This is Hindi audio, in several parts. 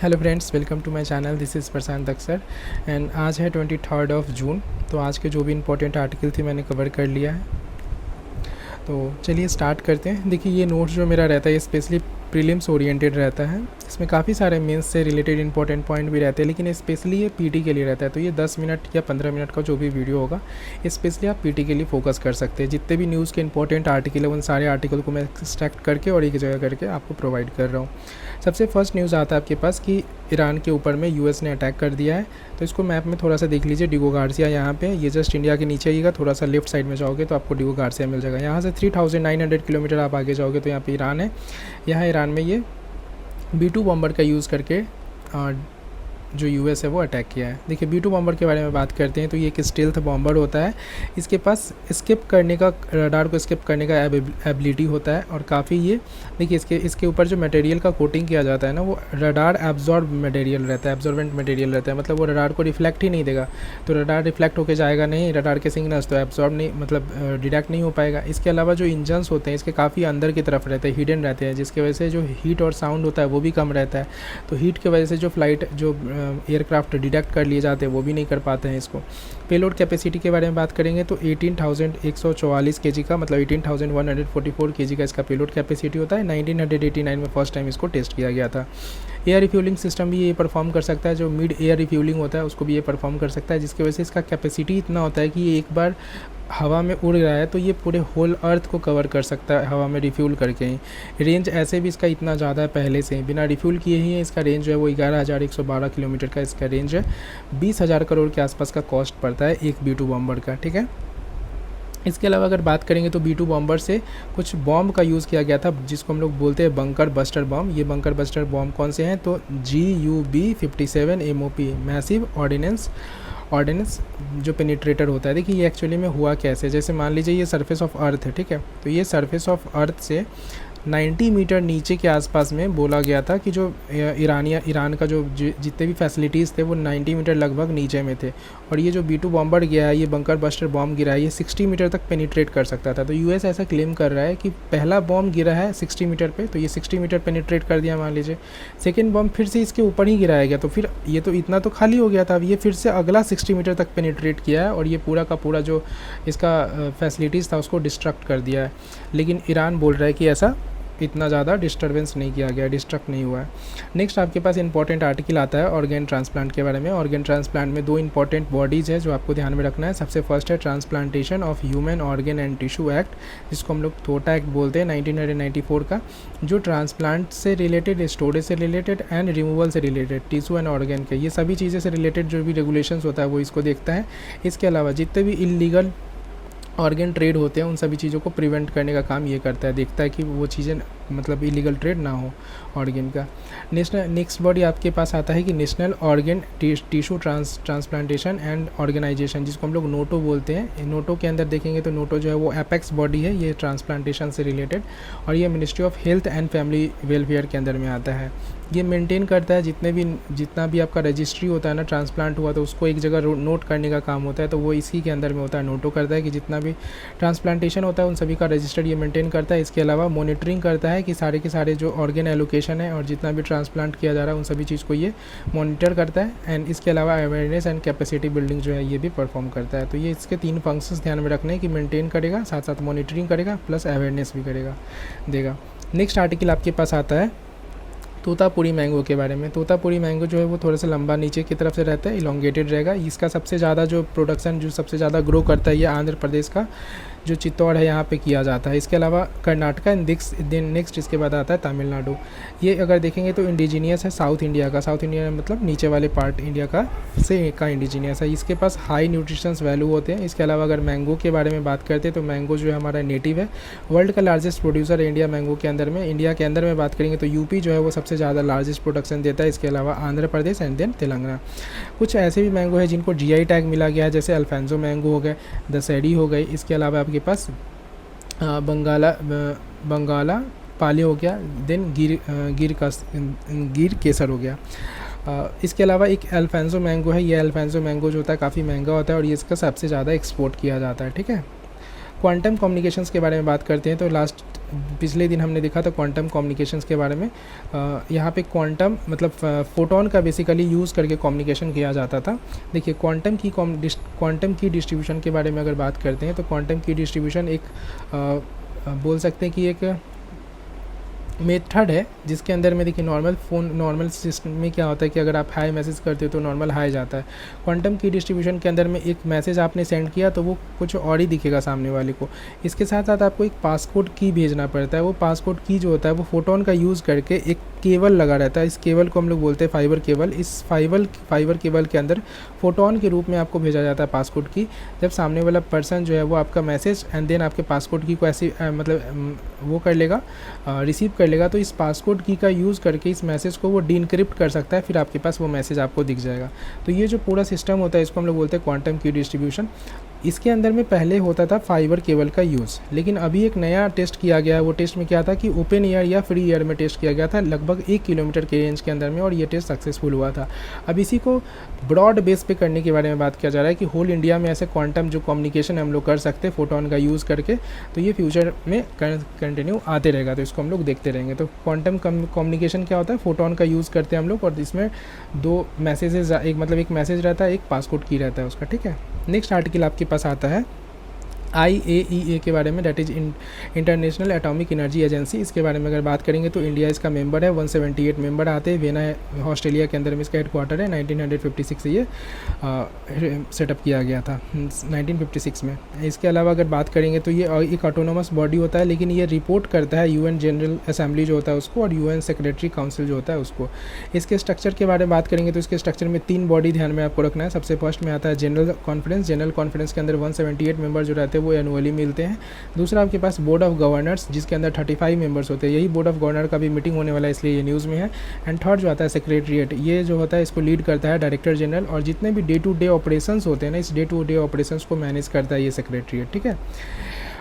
Hello friends, welcome to my channel. This is Prashant Aksar and आज है 23 जून। तो आज के जो भी इम्पोर्टेंट आर्टिकल थी मैंने कवर कर लिया है। तो चलिए स्टार्ट करते हैं। देखिए, ये नोट्स जो मेरा रहता है ये स्पेशली प्रीलिम्स ओरिएंटेड रहता है। इसमें काफ़ी सारे मेंस से रिलेटेड इंपॉर्टेंट पॉइंट भी रहते हैं, लेकिन स्पेशली ये पीटी के लिए रहता है। तो ये 10 मिनट या 15 मिनट का जो भी वीडियो होगा स्पेशली आप पीटी के लिए फोकस कर सकते हैं। जितने भी न्यूज़ के इंपॉर्टेंट आर्टिकल है उन सारे आर्टिकल को मैं एक्सट्रैक्ट करके और एक जगह करके आपको प्रोवाइड कर रहा हूँ। सबसे फर्स्ट न्यूज़ आता है आपके पास कि ईरान के ऊपर में यूएस ने अटैक कर दिया है। तो इसको मैप में थोड़ा सा देख लीजिए। डिगो गार्सिया यहाँ पे, ये जस्ट इंडिया के नीचे आइएगा, थोड़ा सा लेफ्ट साइड में जाओगे तो आपको डिगो गार्सिया मिल जाएगा। यहाँ से 3900 किलोमीटर आप आगे जाओगे तो यहाँ पे ईरान है। यहाँ ईरान में ये B-2 बॉम्बर का यूज़ करके जो यूएस है वो अटैक किया है। देखिए, B-2 बॉम्बर के बारे में बात करते हैं तो ये एक स्टेल्थ बॉम्बर होता है। इसके पास स्किप करने का, रडार को स्किप करने का एबिलिटी होता है। और काफ़ी ये देखिए इसके ऊपर जो मटेरियल का कोटिंग किया जाता है ना, वो रडार एब्जॉर्ब मटेरियल रहता है, एब्जॉर्बेंट मटेरियल रहता है। मतलब वो रडार को रिफ्लेक्ट ही नहीं देगा। तो रडार रिफ्लेक्ट होकर जाएगा नहीं, रडार के सिग्नल्स तो एब्जॉर्ब नहीं, मतलब डिटेक्ट नहीं हो पाएगा। इसके अलावा जो इंजन्स होते हैं इसके काफ़ी अंदर की तरफ रहते हैं, हिडन रहते हैं, जिसकी वजह से जो हीट और साउंड होता है वो भी कम रहता है। तो हीट की वजह से जो फ्लाइट जो एयरक्राफ्ट डिटेक्ट कर लिए जाते हैं वो भी नहीं कर पाते हैं इसको। पेलोड कैपेसिटी के बारे में बात करेंगे तो 18,144 kg का, मतलब 18,144 kg का इसका पेलोड कैपेसिटी होता है। 1989 में फर्स्ट टाइम इसको टेस्ट किया गया था। एयर रिफ्यूलिंग सिस्टम भी ये परफॉर्म कर सकता है, जो मिड एयर रिफ्यूलिंग होता है उसको भी ये परफॉर्म कर सकता है, जिसकी वजह से इसका कैपेसिटी इतना होता है कि ये एक बार हवा में उड़ रहा है तो ये पूरे होल अर्थ को कवर कर सकता है हवा में रिफ्यूल करके ही। रेंज ऐसे भी इसका इतना ज़्यादा है पहले से ही, बिना रिफ्यूल किए ही इसका रेंज जो है वो 11,112 किलोमीटर का इसका रेंज है। 20,000 करोड़ के आसपास का कॉस्ट पड़ता है एक B-2 बॉम्बर का, ठीक है। इसके अलावा अगर बात करेंगे तो B-2 बॉम्बर से कुछ बॉम्ब का यूज़ किया गया था, जिसको हम लोग बोलते हैं बंकर बस्टर बॉम्ब। ये बंकर बस्टर बॉम्ब कौन से हैं तो GUB-57 MOP, मैसिव ऑर्डिनेंस जो पेनिट्रेटर होता है। देखिए, ये एक्चुअली में हुआ कैसे, जैसे मान लीजिए ये सरफेस ऑफ अर्थ है, ठीक है। तो ये सरफेस ऑफ अर्थ से 90 मीटर नीचे के आसपास में बोला गया था कि जो ईरान का जो जितने भी फैसिलिटीज़ थे वो 90 मीटर लगभग नीचे में थे। और ये जो B-2 बॉम्बर गया है, ये बंकर बस्टर बॉम्ब गिरा है, ये 60 मीटर तक पेनिट्रेट कर सकता था। तो यूएस ऐसा क्लेम कर रहा है कि पहला बॉम्ब गिरा है 60 मीटर पे, तो ये 60 मीटर पेनिट्रेट कर दिया मान लीजिए। सेकेंड बॉम्ब फिर से इसके ऊपर ही गिराया गया, तो फिर ये तो इतना तो खाली हो गया था, अब ये फिर से अगला 60 मीटर तक पेनिट्रेट किया है और ये पूरा का पूरा जो इसका फैसिलिटीज़ था उसको डिस्ट्रक्ट कर दिया है। लेकिन ईरान बोल रहा है कि ऐसा इतना ज़्यादा डिस्टर्बेंस नहीं किया गया, डिस्ट्रक्ट नहीं हुआ है। नेक्स्ट आपके पास इंपॉर्टेंट आर्टिकल आता है ऑर्गेन ट्रांसप्लांट के बारे में। ऑर्गेन ट्रांसप्लांट में दो इंपॉर्टेंट बॉडीज़ है जो आपको ध्यान में रखना है। सबसे फर्स्ट है transplantation of human organ and tissue act, जिसको हम लोग थोटा एक्ट बोलते हैं, 1994 का, जो ट्रांसप्लांट से रिलेटेड, स्टोरेज से रिलेटेड एंड रिमूवल से रिलेटेड, टिश्यू एंड ऑर्गेन के, ये सभी चीज़ें से रिलेटेड जो भी रेगुलेशंस होता है वो इसको देखता है। इसके अलावा जितने भी इलीगल ऑर्गन ट्रेड होते हैं उन सभी चीज़ों को प्रिवेंट करने का काम ये करता है, देखता है कि वो चीज़ें मतलब इलीगल ट्रेड ना हो ऑर्गन का। नेक्स्ट बॉडी आपके पास आता है कि national organ tissue transplantation and organisation, जिसको हम लोग नोटो बोलते हैं। नोटो के अंदर देखेंगे तो नोटो जो है वो एपेक्स बॉडी है, ये ट्रांसप्लांटेशन से रिलेटेड, और ये ministry of health and family welfare के अंदर में आता है। ये मेंटेन करता है जितना भी आपका रजिस्ट्री होता है ना, ट्रांसप्लांट हुआ तो उसको एक जगह नोट करने का काम होता है, तो वो इसी के अंदर में होता है। नोटो करता है कि जितना भी ट्रांसप्लांटेशन होता है उन सभी का रजिस्टर ये मेंटेन करता है। इसके अलावा मॉनिटरिंग करता है कि सारे के सारे जो ऑर्गन एलोकेशन है और जितना भी ट्रांसप्लांट किया जा रहा है उन सभी चीज़ को ये मॉनिटर करता है। एंड इसके अलावा अवेयरनेस एंड कैपेसिटी बिल्डिंग जो है ये भी परफॉर्म करता है। तो ये इसके 3 फंक्शंस ध्यान में रखने कि मेंटेन करेगा, साथ साथ मॉनिटरिंग करेगा, प्लस अवेयरनेस भी देगा। नेक्स्ट आर्टिकल आपके पास आता है तोतापुरी मैंगो के बारे में। तोतापुरी मैंगो जो है वो थोड़ा सा लंबा नीचे की तरफ से रहता है, इलोंगेटेड रहेगा। इसका सबसे ज़्यादा जो प्रोडक्शन जो सबसे ज़्यादा ग्रो करता है ये आंध्र प्रदेश का जो चित्तौड़ है यहाँ पे किया जाता है। इसके अलावा कर्नाटका एंड नेक्स्ट इसके बाद आता है तमिलनाडु। ये अगर देखेंगे तो इंडिजीनियस है साउथ इंडिया का, साउथ इंडिया मतलब नीचे वाले पार्ट इंडिया का इंडिजीनियस है। इसके पास हाई न्यूट्रिशंस वैल्यू होते हैं। इसके अलावा अगर मैंगो के बारे में बात करते हैं तो मैंगो जो है हमारा नेटिव है। वर्ल्ड का लार्जेस्ट प्रोड्यूसर है इंडिया मैंगो के अंदर में। इंडिया के अंदर में बात करेंगे तो यूपी जो है वो सबसे ज़्यादा लार्जेस्ट प्रोडक्शन देता है। इसके अलावा आंध्र प्रदेश एंड देन तेलंगाना। कुछ ऐसे भी मैंगो है जिनको GI टैग मिला गया है, जैसे अल्फांसो मैंगो हो गए, दशहरी हो गई। इसके अलावा आपके पास बंगाला पाले हो गया, देन गिर केसर हो गया। इसके अलावा एक अल्फांसो मैंगो है। ये अल्फांसो मैंगो जो होता है काफ़ी महंगा होता है और ये इसका सबसे ज़्यादा एक्सपोर्ट किया जाता है, ठीक है। क्वांटम कम्युनिकेशंस के बारे में बात करते हैं तो पिछले दिन हमने देखा था क्वांटम कम्युनिकेशंस के बारे में। यहाँ पे क्वांटम मतलब फोटोन का बेसिकली यूज़ करके कम्युनिकेशन किया जाता था। देखिए क्वांटम की डिस्ट्रीब्यूशन के बारे में अगर बात करते हैं तो क्वांटम की डिस्ट्रीब्यूशन एक बोल सकते हैं कि एक मेथड है जिसके अंदर में देखिए नॉर्मल सिस्टम में क्या होता है कि अगर आप हाई मैसेज करते हो तो नॉर्मल हाई जाता है। क्वांटम की डिस्ट्रीब्यूशन के अंदर में एक मैसेज आपने सेंड किया तो वो कुछ और ही दिखेगा सामने वाले को। इसके साथ साथ आपको एक पासकोड की भेजना पड़ता है। वो पासकोड की जो होता है वो फोटोन का यूज़ करके एक केबल लगा रहता है। इस केबल को हम लोग बोलते हैं फाइबर केबल। इस फाइबर केबल के अंदर फोटोन के रूप में आपको भेजा जाता है पासकोड की। जब सामने वाला पर्सन जो है वो आपका मैसेज एंड देन आपके पासकोड की को ऐसे मतलब वो कर लेगा, रिसीव कर लेगा, तो इस पासकोड की का यूज़ करके इस मैसेज को वो डीइनक्रिप्ट कर सकता है, फिर आपके पास वो मैसेज आपको दिख जाएगा। तो ये जो पूरा सिस्टम होता है इसको हम लोग बोलते हैं क्वांटम की डिस्ट्रीब्यूशन। इसके अंदर में पहले होता था फाइबर केबल का यूज़, लेकिन अभी एक नया टेस्ट किया गया है। वो टेस्ट में क्या था कि ओपन एयर या फ्री एयर में टेस्ट किया गया था लगभग 1 किलोमीटर के रेंज के अंदर में, और ये टेस्ट सक्सेसफुल हुआ था। अब इसी को ब्रॉड बेस पे करने के बारे में बात किया जा रहा है कि होल इंडिया में ऐसे क्वांटम जो कम्युनिकेशन हम लोग कर सकते हैं फोटोन का यूज़ करके, तो ये फ्यूचर में कंटिन्यू आते रहेगा। तो इसको हम लोग देखते रहेंगे। तो क्वांटम कम्युनिकेशन क्या होता है, फोटोन का यूज़ करते हैं हम लोग, और इसमें 2 मैसेजेस, एक मैसेज रहता है, एक पासकोड की रहता है उसका। ठीक है, नेक्स्ट आर्टिकल आपके पास आता है IAEA के बारे में, that is international atomic energy agency. इसके बारे में अगर बात करेंगे तो इंडिया इसका मेंबर है। 178 मेंबर आते हैं। वेना ऑस्ट्रेलिया के अंदर में इसका हेडक्वार्टर है। 1956 से ये सेटअप किया गया था, 1956 में। इसके अलावा अगर बात करेंगे तो ये एक ऑटोनोमस बॉडी होता है, लेकिन ये रिपोर्ट करता है UN जनरल असेंबली जो होता है उसको, और UN सेक्रेटरी काउंसिल जो होता है उसको। इसके स्ट्रक्चर के बारे में बात करेंगे तो इसके स्ट्रक्चर में 3 बॉडी ध्यान में आपको रखना है। सबसे फर्स्ट में आता है जनरल कॉन्फ्रेंस। जनरल कॉन्फ्रेंस के अंदर 178 मेंबर जो रहते हैं वो एनुअली मिलते हैं। दूसरा आपके पास बोर्ड ऑफ गवर्नर्स, जिसके अंदर 35 मेंबर्स होते हैं। यही बोर्ड ऑफ गवर्नर का भी मीटिंग होने वाला है, इसलिए ये न्यूज़ में है। एंड थर्ड जो आता है सेक्रेटरीट, ये जो होता है इसको लीड करता है डायरेक्टर जनरल, और जितने भी डे टू डे ऑपरेशंस होते हैं ना, इस डे टू डे ऑपरेशंस को मैनेज करता है ये सेक्रेटरीट। ठीक है,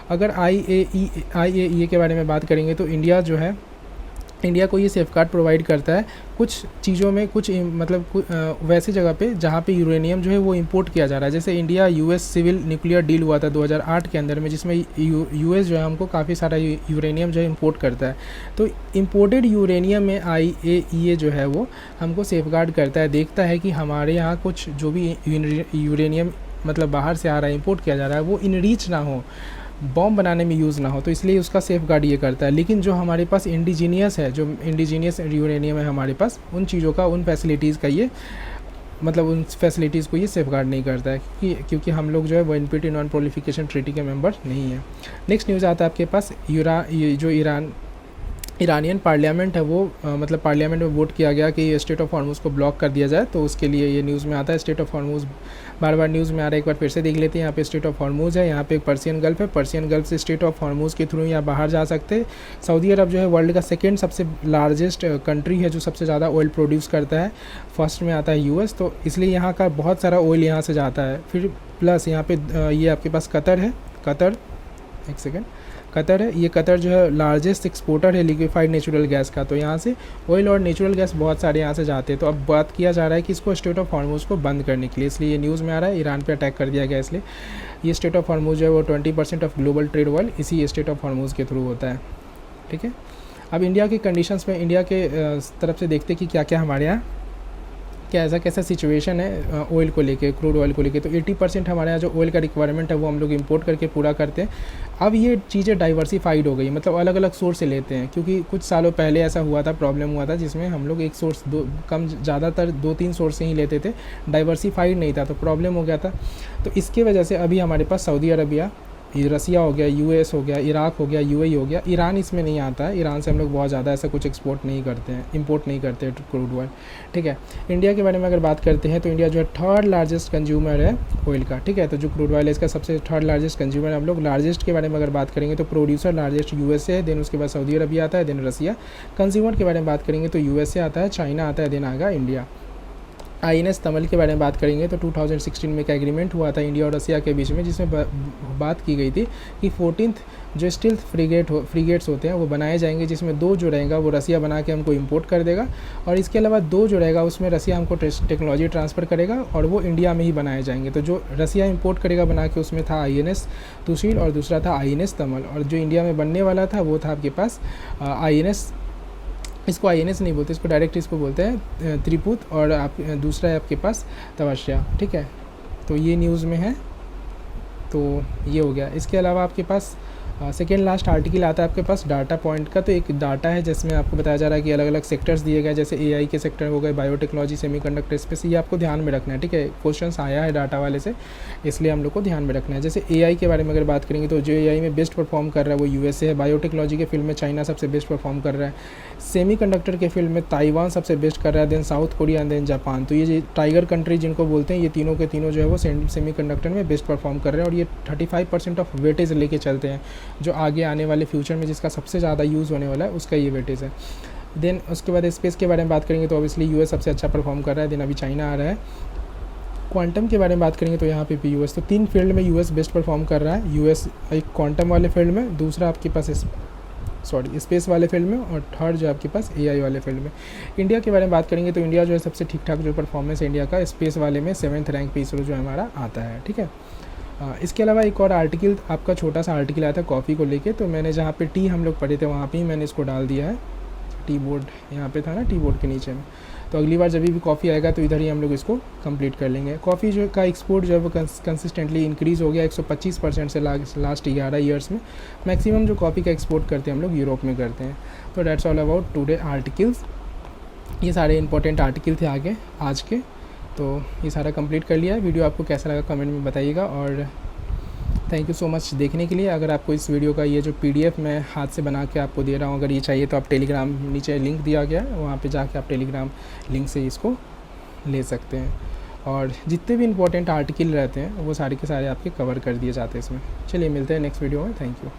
अगर IAEA के बारे में बात करेंगे तो इंडिया को ये सेफगार्ड प्रोवाइड करता है कुछ चीज़ों में, कुछ मतलब वैसी जगह पे जहाँ पे यूरेनियम जो है वो इंपोर्ट किया जा रहा है। जैसे India US civil nuclear deal हुआ था 2008 के अंदर में, जिसमें US जो है हमको काफ़ी सारा यूरेनियम जो है इंपोर्ट करता है। तो इंपोर्टेड यूरेनियम में IAEA जो है वो हमको सेफगार्ड करता है, देखता है कि हमारे यहाँ कुछ जो भी यूरेनियम मतलब बाहर से आ रहा है, इंपोर्ट किया जा रहा है, वो इनरीच ना हो, बॉम्ब बनाने में यूज़ ना हो, तो इसलिए उसका सेफ गार्ड ये करता है। लेकिन जो हमारे पास इंडिजीनियस है, जो इंडिजीनियस यूरेनियम है हमारे पास, उन चीज़ों का, उन फैसिलिटीज़ का ये मतलब उन फैसिलिटीज़ को ये सेफ गार्ड नहीं करता है, क्योंकि हम लोग जो है वो NPT नॉन प्रोलिफिकेशन ट्रीटी के मेंबर नहीं है। नेक्स्ट न्यूज़ आता है आपके पास ईरानियन पार्लियामेंट है वो मतलब पार्लियामेंट में वोट किया गया कि स्टेट ऑफ हॉर्मुज़ को ब्लॉक कर दिया जाए, तो उसके लिए ये न्यूज़ में आता है। State of Hormuz bar bar news में आ रहा है, एक बार फिर से देख लेते हैं। यहाँ पे स्टेट ऑफ हॉर्मुज़ है, यहाँ पे एक पर्सियन गल्फ है। पर्सियन गल्फ से स्टेट ऑफ हॉर्मुज़ के थ्रू यहाँ बाहर जा सकते हैं। सऊदी अरब जो है वर्ल्ड का सेकेंड सबसे लार्जेस्ट कंट्री है जो सबसे ज़्यादा ऑयल प्रोड्यूस करता है। फर्स्ट में आता है US, तो इसलिए यहाँ का बहुत सारा ऑयल यहाँ से जाता है। फिर प्लस यहाँ पे ये आपके पास कतर है। कतर है, ये कतर जो है लार्जेस्ट एक्सपोर्टर है लिक्विफाइड नेचुरल गैस का। तो यहाँ से ऑयल और नेचुरल गैस बहुत सारे यहाँ से जाते हैं। तो अब बात किया जा रहा है कि इसको स्टेट ऑफ हॉर्मुज़ को बंद करने के लिए, इसलिए ये न्यूज़ में आ रहा है ईरान पे अटैक कर दिया गया, इसलिए ये स्टेट ऑफ हॉर्मुज़ जो है वो 20% ऑफ ग्लोबल ट्रेड ऑयल इसी स्टेट ऑफ हॉर्मुज़ के थ्रू होता है। ठीक है, अब इंडिया के कंडीशंस में इंडिया के तरफ से देखते कि क्या क्या हमारे यहाँ कैसा सिचुएशन है ऑयल को लेके, क्रूड ऑयल को लेके। तो 80% हमारे यहाँ जो ऑयल का रिक्वायरमेंट है वो हम लोग इंपोर्ट करके पूरा करते हैं। अब ये चीज़ें डाइवर्सिफाइड हो गई, मतलब अलग अलग सोर्स से लेते हैं, क्योंकि कुछ सालों पहले ऐसा हुआ था, प्रॉब्लम हुआ था, जिसमें हम लोग एक सोर्स ज़्यादातर 2-3 सोर्स से ही लेते थे, डाइवर्सिफाइड नहीं था, तो प्रॉब्लम हो गया था। तो इसके वजह से अभी हमारे पास सऊदी अरबिया, रसिया हो गया, US हो गया, इराक हो गया, UAE हो गया, ईरान इसमें नहीं आता है। ईरान से हम लोग बहुत ज़्यादा ऐसा कुछ एक्सपोर्ट नहीं करते हैं, इंपोर्ट नहीं करते हैं क्रूड ऑयल। ठीक है, इंडिया के बारे में अगर बात करते हैं तो इंडिया जो है 3rd लार्जेस्ट कंज्यूमर है ऑयल का। ठीक है, तो जो क्रूड ऑयल है इसका सबसे 3rd लार्जेस्ट कंज्यूमर। हम लोग लार्जेस्ट के बारे में अगर बात करेंगे तो प्रोड्यूसर लार्जेस्ट USA है, देन उसके बाद सऊदी अरबिया आता है, देन रसिया। कंज्यूमर के बारे में बात करेंगे तो USA आता है, चाइना आता है, देन आएगा इंडिया। INS तमल के बारे में बात करेंगे तो 2016 में एक एग्रीमेंट हुआ था इंडिया और रसिया के बीच में, जिसमें बात की गई थी कि 14th जो स्टील्थ फ्रीगेट्स होते हैं वो बनाए जाएंगे, जिसमें 2 जो रहेगा वो रसिया बना के हमको इंपोर्ट कर देगा, और इसके अलावा 2 जो रहेगा उसमें रसिया हमको टेक्नोलॉजी ट्रांसफ़र करेगा और वो इंडिया में ही बनाए जाएंगे। तो जो रसिया इंपोर्ट करेगा बना के उसमें था INS तुशील और दूसरा था INS तमल, और जो इंडिया में बनने वाला था वो था आपके पास INS, इसको INS नहीं बोलते, इसको डायरेक्ट इसको बोलते हैं त्रिपुत, और आप दूसरा है आपके पास तवश्या। ठीक है, तो ये न्यूज़ में है, तो ये हो गया। इसके अलावा आपके पास सेकेंड लास्ट आर्टिकल आता है आपके पास डाटा पॉइंट का। तो एक डाटा है जिसमें आपको बताया जा रहा है कि अलग अलग सेक्टर्स दिए गए, जैसे AI के सेक्टर हो गए, बायोटेक्नोलॉजी, सेमीकंडक्टर स्पेस, ये आपको ध्यान में रखना है। ठीक है, क्वेश्चंस आया है डाटा वाले से, इसलिए हम लोग को ध्यान में रखना है। जैसे AI के बारे में अगर बात करेंगे तो जो AI में बेस्ट परफॉर्म कर रहा है वो USA है, बायोटेक्नोलॉजी के फील्ड में चाइना सबसे बेस्ट परफॉर्म कर रहा है, सेमीकंडक्टर के फील्ड में ताइवान सबसे बेस्ट कर रहा है, then South Korea, then Japan. तो ये टाइगर कंट्री जिनको बोलते हैं, ये तीनों के तीनों जो है वो सेमीकंडक्टर में बेस्ट परफॉर्म कर रहे हैं, और ये 35% ऑफ वेटेज लेके चलते हैं, जो आगे आने वाले फ्यूचर में जिसका सबसे ज़्यादा यूज़ होने वाला है उसका ये वेटेज है। देन उसके बाद स्पेस के बारे में बात करेंगे तो ऑब्वियसली US सबसे अच्छा परफॉर्म कर रहा है, देन अभी चाइना आ रहा है। क्वांटम के बारे में बात करेंगे तो यहाँ पे भी US, तो 3 फील्ड में US बेस्ट परफॉर्म कर रहा है। US एक क्वांटम वाले फील्ड में, दूसरा आपके पास स्पेस वाले फील्ड में, और थर्ड जो आपके पास AI वाले फील्ड में। इंडिया के बारे में बात करेंगे तो इंडिया जो है सबसे ठीक ठाक जो परफॉर्मेंस है इंडिया का स्पेस वाले में 7th रैंक पे इसरो जो हमारा आता है। ठीक है, इसके अलावा एक और आर्टिकल आपका छोटा सा आर्टिकल आया था कॉफ़ी को लेके, तो मैंने जहाँ पे टी हम लोग पढ़े थे वहाँ पे ही मैंने इसको डाल दिया है। टी बोर्ड यहाँ पे था ना, टी बोर्ड के नीचे में, तो अगली बार जब भी कॉफ़ी आएगा तो इधर ही हम लोग इसको कंप्लीट कर लेंगे। कॉफ़ी जो का एक्सपोर्ट जो है वो कंसिस्टेंटली इंक्रीज़ हो गया 125% से लास्ट 11 ईयर्स में। मैक्सिमम जो कॉफ़ी का एक्सपोर्ट करते हैं हम लोग यूरोप में करते हैं। तो that's all about today articles, ये सारे इंपॉर्टेंट आर्टिकल थे आगे आज के। तो ये सारा कंप्लीट कर लिया है। वीडियो आपको कैसा लगा कमेंट में बताइएगा, और थैंक यू सो मच देखने के लिए। अगर आपको इस वीडियो का ये जो PDF मैं हाथ से बना के आपको दे रहा हूँ, अगर ये चाहिए तो आप टेलीग्राम, नीचे लिंक दिया गया है वहाँ पे जाके आप टेलीग्राम लिंक से इसको ले सकते हैं, और जितने भी इंपॉर्टेंट आर्टिकल रहते हैं वो सारे के सारे आपके कवर कर दिए जाते हैं इसमें। चलिए मिलते हैं नेक्स्ट वीडियो में, थैंक यू।